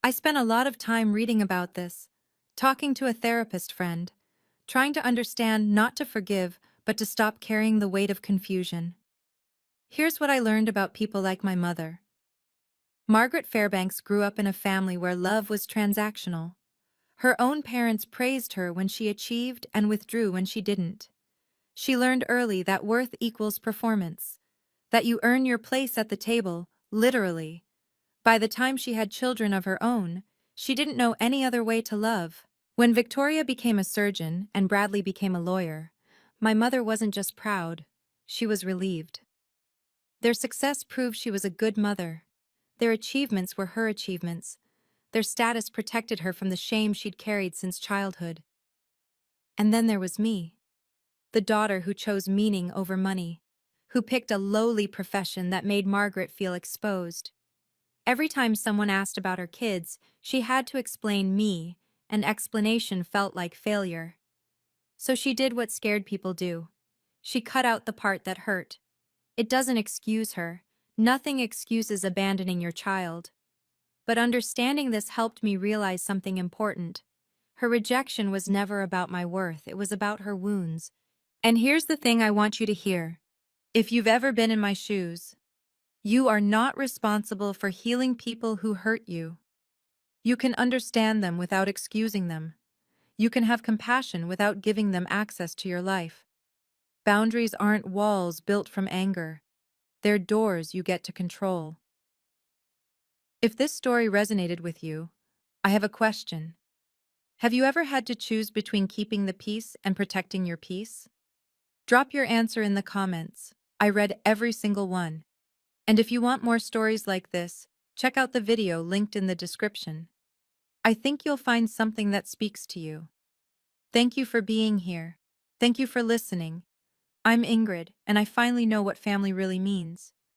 A: I spent a lot of time reading about this, talking to a therapist friend, trying to understand, not to forgive, but to stop carrying the weight of confusion. Here's what I learned about people like my mother. Margaret Fairbanks grew up in a family where love was transactional. Her own parents praised her when she achieved and withdrew when she didn't. She learned early that worth equals performance, that you earn your place at the table, literally. By the time she had children of her own, she didn't know any other way to love. When Victoria became a surgeon and Bradley became a lawyer, my mother wasn't just proud, she was relieved. Their success proved she was a good mother. Their achievements were her achievements. Their status protected her from the shame she'd carried since childhood. And then there was me, the daughter who chose meaning over money, who picked a lowly profession that made Margaret feel exposed. Every time someone asked about her kids, she had to explain me, and explanation felt like failure. So she did what scared people do. She cut out the part that hurt. It doesn't excuse her. Nothing excuses abandoning your child. But understanding this helped me realize something important. Her rejection was never about my worth, it was about her wounds. And here's the thing I want you to hear. If you've ever been in my shoes, you are not responsible for healing people who hurt you. You can understand them without excusing them. You can have compassion without giving them access to your life. Boundaries aren't walls built from anger. They're doors you get to control. If this story resonated with you, I have a question. Have you ever had to choose between keeping the peace and protecting your peace? Drop your answer in the comments. I read every single one. And if you want more stories like this, check out the video linked in the description. I think you'll find something that speaks to you. Thank you for being here. Thank you for listening. I'm Ingrid, and I finally know what family really means.